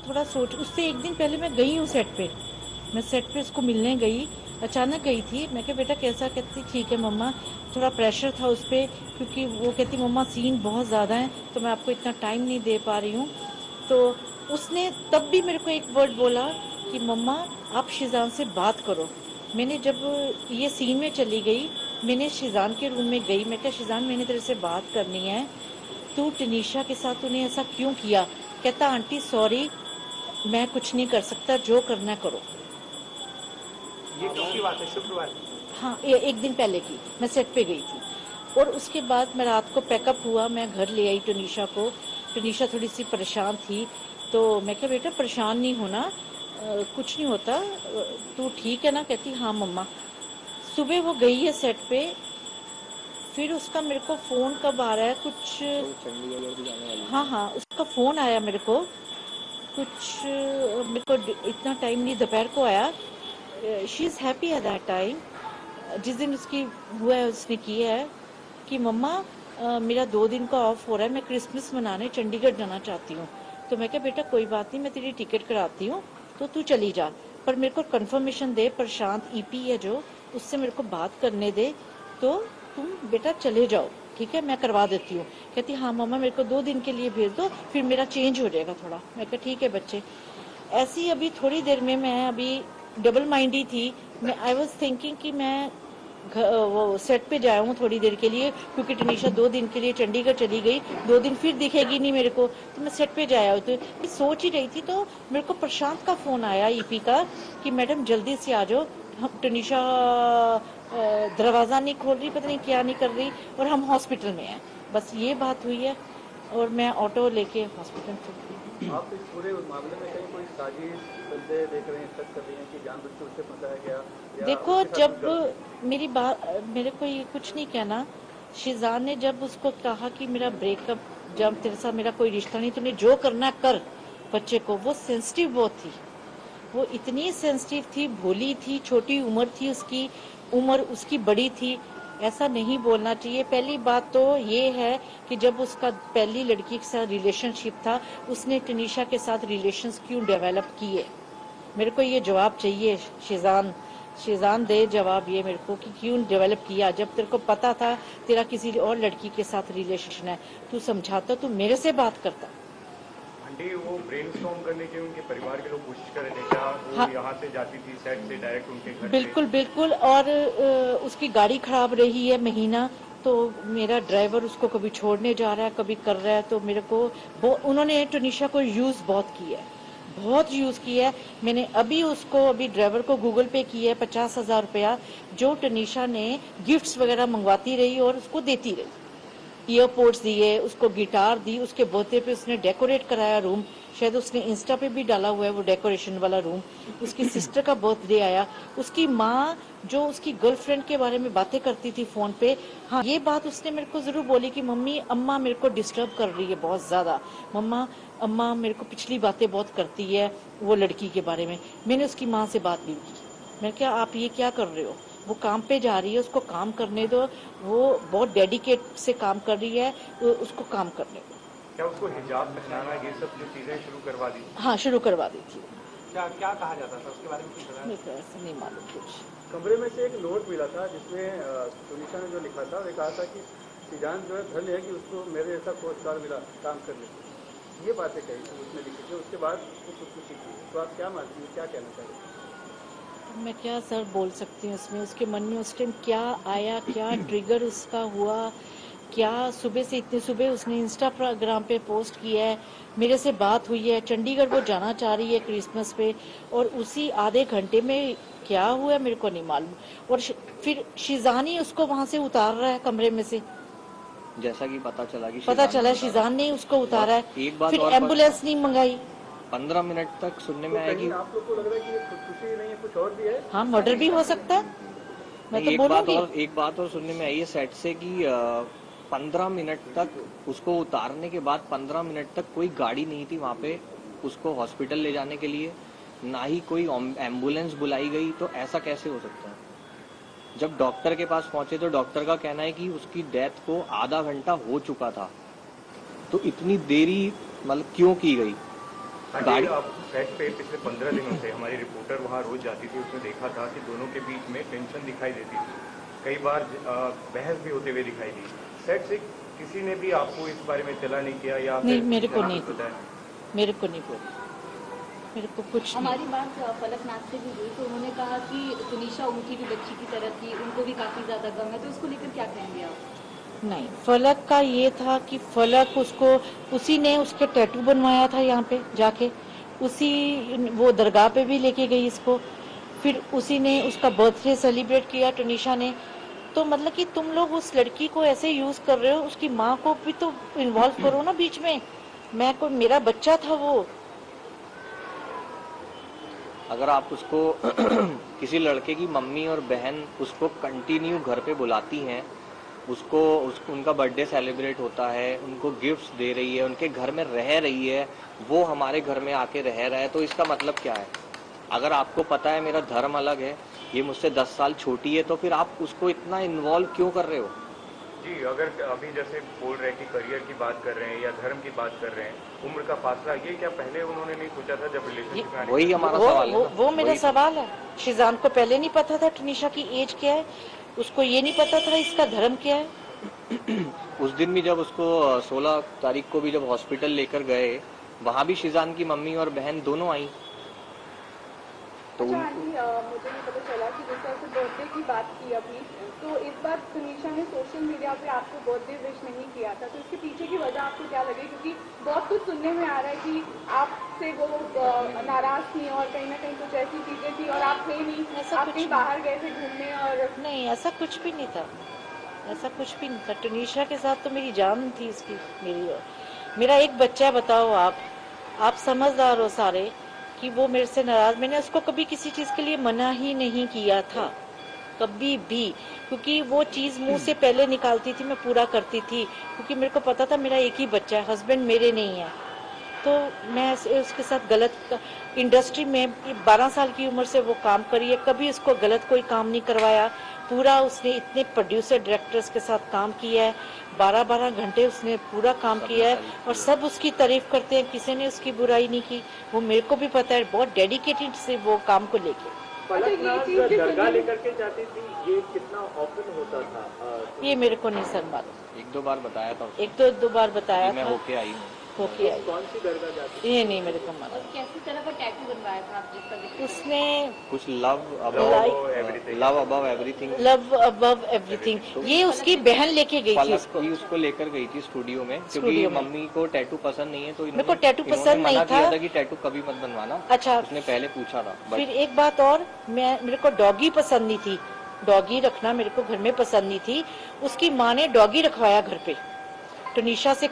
थोड़ा सोच, उससे एक दिन पहले मैं गई हूँ सेट पे, मैं सेट पे उसको मिलने गई, अचानक गई थी। मैं कहा बेटा कैसा, कहती ठीक है मम्मा, थोड़ा प्रेशर था उस पर, क्योंकि वो कहती मम्मा सीन बहुत ज़्यादा है तो मैं आपको इतना टाइम नहीं दे पा रही हूँ। तो उसने तब भी मेरे को एक वर्ड बोला कि मम्मा आप शिजान से बात करो। मैंने जब ये सीन में चली गई, मैंने शिजान के रूम में गई, मैं कहा शिजान मैंने तेरे से बात करनी है, तू टनीशा के साथ तूने ऐसा क्यों किया। कहता आंटी सॉरी, मैं कुछ नहीं कर सकता, जो करना करो। ये कब की बात है? शुक्रवार? हाँ, ये एक दिन पहले की, मैं सेट पे गई थी। और उसके बाद मैं रात को पैकअप हुआ, मैं घर ले आई टनीशा को। टनीशा थोड़ी सी परेशान थी, तो मैं कहा बेटा परेशान नहीं होना, कुछ नहीं होता, तू ठीक है ना। कहती हाँ मम्मा। सुबह वो गई है सेट पे, फिर उसका मेरे को फोन कब आ रहा है कुछ, हाँ हाँ उसका फोन आया मेरे को कुछ, मेरे को इतना टाइम नहीं, दोपहर को आया। She is happy at that time, जिस दिन उसकी हुआ है उसने किया है कि मम्मा मेरा 2 दिन का ऑफ हो रहा है, मैं क्रिसमस मनाने चंडीगढ़ जाना चाहती हूँ। तो मैं कहा बेटा कोई बात नहीं, मैं तेरी टिकट कराती हूँ तो तू चली जा, पर मेरे को कंफर्मेशन दे, प्रशांत ईपी है जो, उससे मेरे को बात करने दे, तो तुम बेटा चले जाओ, ठीक है मैं करवा देती हूँ। कहती हाँ मम्मा मेरे को 2 दिन के लिए भेज दो, फिर मेरा चेंज हो जाएगा थोड़ा। मैं कहा ठीक है बच्चे। ऐसी अभी थोड़ी देर में मैं अभी डबल माइंडी थी, मैं आई वॉज थिंकिंग कि मैं वो सेट पे जाया हूँ थोड़ी देर के लिए, क्योंकि टनीशा 2 दिन के लिए चंडीगढ़ चली गई, 2 दिन फिर दिखेगी नहीं मेरे को, तो मैं सेट पे जाया हूँ। तो मैं सोच ही रही थी, तो मेरे को प्रशांत का फोन आया ईपी का कि मैडम जल्दी से आ जाओ, हम टनीशा दरवाज़ा नहीं खोल रही, पता नहीं क्या नहीं कर रही, और हम हॉस्पिटल में हैं। बस ये बात हुई है, और मैं ऑटो लेके हॉस्पिटल चली गई। आप इस पूरे मामले में कहीं कोई साजिश बंदे देख रहे हैं, शक कर रही हैं कि जानबूझ के उससे फंसाया गया या देखो उसके साथ कुछ जब गलत है? मेरी बात, मेरे को ये कुछ नहीं कहना, शिजान ने जब उसको कहा कि मेरा ब्रेकअप, जब तेरे साथ मेरा कोई रिश्ता नहीं, तूने जो करना कर बच्चे को, वो सेंसिटिव बहुत थी, वो इतनी सेंसिटिव थी, भोली थी, छोटी उम्र थी उसकी, उम्र उसकी बड़ी थी, ऐसा नहीं बोलना चाहिए। पहली बात तो ये है कि जब उसका पहली लड़की के साथ रिलेशनशिप था, उसने टनीशा के साथ रिलेशंस क्यों डेवलप किए, मेरे को ये जवाब चाहिए। शिजान, शिजान दे जवाब ये मेरे को कि क्यों डेवलप किया, जब तेरे को पता था तेरा किसी और लड़की के साथ रिलेशन है, तू समझाता, तू मेरे से बात करता। आंटी वो ब्रेनस्टॉर्म करने के उनके परिवार के लोग कोशिश कर रहे थे, क्या वो हाँ यहाँ से जाती थी सेट से डायरेक्ट उनके घर बिल्कुल पे? बिल्कुल, और उसकी गाड़ी खराब रही है महीना, तो मेरा ड्राइवर उसको कभी छोड़ने जा रहा है कभी कर रहा है, तो मेरे को उन्होंने टनीशा को यूज़ बहुत किया है, बहुत यूज़ किया है। मैंने अभी उसको, अभी ड्राइवर को गूगल पे किया है 50,000 रुपया, जो टनीशा ने गिफ्ट्स वगैरह मंगवाती रही और उसको देती रही, ईयरपोर्ट्स दिए उसको, गिटार दी, उसके बर्थडे पे उसने डेकोरेट कराया रूम, शायद उसने इंस्टा पे भी डाला हुआ है वो डेकोरेशन वाला रूम। उसकी सिस्टर का बर्थडे आया, उसकी माँ जो उसकी गर्लफ्रेंड के बारे में बातें करती थी फोन पे, हाँ ये बात उसने मेरे को जरूर बोली कि मम्मी अम्मा मेरे को डिस्टर्ब कर रही है बहुत ज्यादा, मम्मा अम्मा मेरे को पिछली बातें बहुत करती है वो लड़की के बारे में। मैंने उसकी माँ से बात भी की, मैं क्या आप ये क्या कर रहे हो, वो काम पे जा रही है, उसको काम करने दो, वो बहुत डेडिकेट से काम कर रही है, उसको काम करने दो। क्या उसको हिजाब पहनाना ये सब जो चीजें शुरू करवा दी? हाँ शुरू करवा दी थी। क्या क्या कहा जाता था उसके बारे में कुछ बताया? मेरे को ऐसा नहीं मालूम कुछ। कमरे में से एक नोट मिला था जिसमें सुनीता ने जो लिखा था, वे कहा था कि सीजान जो है धन्य है कि उसको मेरे जैसा कोचकार मिला काम करने को, ये बातें कही थी उसने लिखी थी। उसके बाद वो खुदकुशी की, तो आप क्या मानती हैं, क्या कहना चाह रहे हैं? मैं क्या सर बोल सकती हूँ इसमें, उसके मन में उस टाइम क्या आया, क्या ट्रिगर उसका हुआ, क्या सुबह से इतनी सुबह उसने इंस्टाग्राम पे पोस्ट किया है, मेरे से बात हुई है, चंडीगढ़ वो जाना चाह रही है क्रिसमस पे, और उसी आधे घंटे में क्या हुआ है मेरे को नहीं मालूम। और फिर शिजानी उसको वहां से उतार रहा है कमरे में से, जैसा कि पता चला कि पता शिजान चला ने उतारा। शिजान ने उसको उतारा है, एक बात फिर और एम्बुलेंस नहीं मंगाई। 15 मिनट तक सुनने में तो आया कहीं कि आप लोग को लग रहा है कि ये खुदकुशी नहीं है, कुछ और भी है? हाँ मर्डर भी हो सकता है, मैं नहीं, तो बोलूंगी। एक बात और सुनने में आई है सेट से कि 15 मिनट तक उसको उतारने के बाद 15 मिनट तक कोई गाड़ी नहीं थी वहां पे उसको हॉस्पिटल ले जाने के लिए, ना ही कोई एम्बुलेंस बुलाई गई। तो ऐसा कैसे हो सकता है? जब डॉक्टर के पास पहुंचे तो डॉक्टर का कहना है कि उसकी डेथ को आधा घंटा हो चुका था। तो इतनी देरी मतलब क्यों की गई? गाड़ी आप सेट पे पिछले 15 दिनों से हमारी रिपोर्टर वहाँ रोज जाती थी, उसने देखा था कि दोनों के बीच में टेंशन दिखाई देती थी, कई बार बहस भी होते हुए दिखाई दी। सेट से किसी ने भी आपको इस बारे में इत्तला नहीं किया या नहीं, फिर मेरे को आपको नहीं बताया? मेरे को नहीं बोली, मेरे को कुछ नहीं। हमारी बात फलकनाथ से भी हुई तो उन्होंने कहा कि तुनिशा उनकी भी बच्ची की तरह थी, उनको भी काफी ज्यादा गम है, तो उसको लेकर क्या कहेंगे आप? नहीं, फलक का ये था कि फलक उसी ने उसके टैटू बनवाया था यहाँ पे जाके, वो दरगाह पे भी लेके गई इसको, फिर उसी ने उसका बर्थडे सेलिब्रेट किया टुनिशा ने। तो मतलब कि तुम लोग उस लड़की को ऐसे यूज कर रहे हो, उसकी माँ को भी तो इन्वॉल्व करो ना बीच में। मेरा बच्चा था वो। अगर आप उसको किसी लड़के की मम्मी और बहन उसको कंटिन्यू घर पे बुलाती हैं, उनका बर्थडे सेलिब्रेट होता है, उनको गिफ्ट्स दे रही है, उनके घर में रह रही है, वो हमारे घर में आके रह रहा है, तो इसका मतलब क्या है? अगर आपको पता है मेरा धर्म अलग है, ये मुझसे 10 साल छोटी है, तो फिर आप उसको इतना इन्वॉल्व क्यों कर रहे हो? जी, अगर अभी जैसे बोल रहे हैं कि करियर की बात कर रहे हैं या धर्म की बात कर रहे हैं, उम्र का फासला, ये क्या पहले उन्होंने नहीं सोचा था जब रिलेशनशिप में आने? वही हमारा सवाल है ना। वो मेरा वही तो। सवाल है। शिजान को पहले नहीं पता था टुनिशा की एज क्या है, उसको ये नहीं पता था इसका धर्म क्या है। उस दिन भी जब उसको 16 तारीख को भी जब हॉस्पिटल लेकर गए, वहां भी शिजान की मम्मी और बहन दोनों आई। तो अच्छा आंटी, मुझे ये पता चला कि जैसे आपने बर्थडे की बात की अभी, तो इस बार तुनिशा ने सोशल मीडिया पे आपको बर्थडे विश नहीं किया था, तो इसके पीछे की वजह आपको क्या लगी? क्योंकि बहुत कुछ सुनने में आ रहा है कि आपसे वो नाराज थी और कहीं ना कहीं कुछ ऐसी चीजें थी और आप थे नहीं, आप कहीं बाहर गए थे घूमने। और नहीं, ऐसा कुछ भी नहीं था, ऐसा कुछ भी नहीं था। टुनिशा के साथ तो मेरी जान थी इसकी, मेरा एक बच्चा है। बताओ आप समझदार हो सारे कि वो मेरे से नाराज। मैंने उसको कभी किसी चीज के लिए मना ही नहीं किया था, कभी भी, क्योंकि वो चीज मुंह से पहले निकालती थी, मैं पूरा करती थी, क्योंकि मेरे को पता था मेरा एक ही बच्चा है, हस्बैंड मेरे नहीं है। तो मैं उसके साथ गलत, इंडस्ट्री में 12 साल की उम्र से वो काम करी है, कभी उसको गलत कोई काम नहीं करवाया। पूरा उसने इतने प्रोड्यूसर डायरेक्टर्स के साथ काम किया है, 12-12 घंटे उसने पूरा काम किया है, और सब उसकी तारीफ करते हैं, किसी ने उसकी बुराई नहीं की। वो मेरे को भी पता है, बहुत डेडिकेटेड से वो काम को लेके। फलकनाथ दरगाह लेकर के जाती थी, ये कितना ऑफन होता था? ये मेरे को नहीं सर मालूम, 1-2 बार बताया था उसने। 1-2 बार बताया मैं था, होके आई हूँ। होके आई। कौन सी दरगाह जाती थी? ये नहीं मेरे को और मालूम। कैसी तरह का टैटू बनवाया था आप जिसका जिक्र? उसने कुछ love everything. Above everything, love above everything, ये उसकी बहन लेके गई थी फलक उसको। भी उसको लेकर गई थी स्टूडियो में, क्योंकि स्टूडियो में। मम्मी को टैटू पसंद नहीं है, तो मेरे को टैटू इन्होंने पसंद नहीं मना किया था। था कि टैटू कभी मत बनवाना। अच्छा, उसने पहले पूछा था, फिर बट एक बात और, मेरे को डॉगी पसंद नहीं थी, डॉगी रखना मेरे को घर में पसंद नहीं थी। उसकी माँ ने डॉगी रखवाया घर पे, टुनिशा से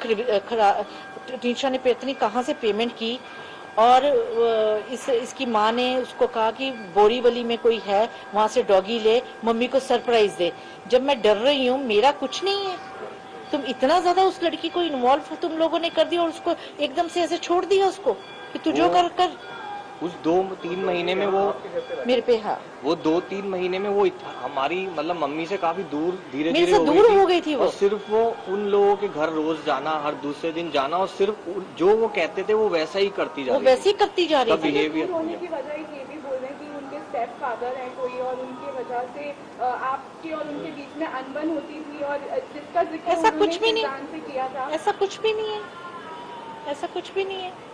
टुनिशा ने इतनी कहाँ से पेमेंट की, और इसकी माँ ने उसको कहा कि बोरीवली में कोई है, वहां से डॉगी ले, मम्मी को सरप्राइज दे। जब मैं डर रही हूँ, मेरा कुछ नहीं है, तुम इतना ज्यादा उस लड़की को इन्वॉल्व तुम लोगों ने कर दिया, और उसको एकदम से ऐसे छोड़ दिया उसको कि तू जो कर। उस 2-3 महीने में वो मेरे पे, हाँ, वो 2-3 महीने में वो हमारी मतलब मम्मी से काफी दूर धीरे मेरे धीरे से दूर हो गई थी वो। और सिर्फ वो उन लोगों के घर रोज जाना, हर दूसरे दिन जाना, और सिर्फ जो वो कहते थे वो वैसा ही करती जा वो रही थी। वैसे ही करती जा रही तब थी। behavior दूर होने की वजह ये भी बोल रहे हैं कि उनके स्टेप फादर हैं कोई, और उनकी वजह से आपके और उनके बीच में अनबन होती थी, और जिसका जिक्र ऐसा उन्होंने कुछ भी नहीं। शिजान से किया था। ऐसा कुछ भी नहीं है, ऐसा कुछ भी नहीं है।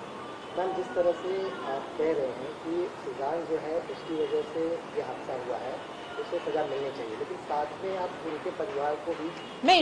मैम, जिस तरह से आप कह रहे हैं कि शिजान जो है उसकी वजह से ये हादसा हुआ है, उसे सजा मिलनी चाहिए, लेकिन साथ में आप उनके परिवार को भी मैं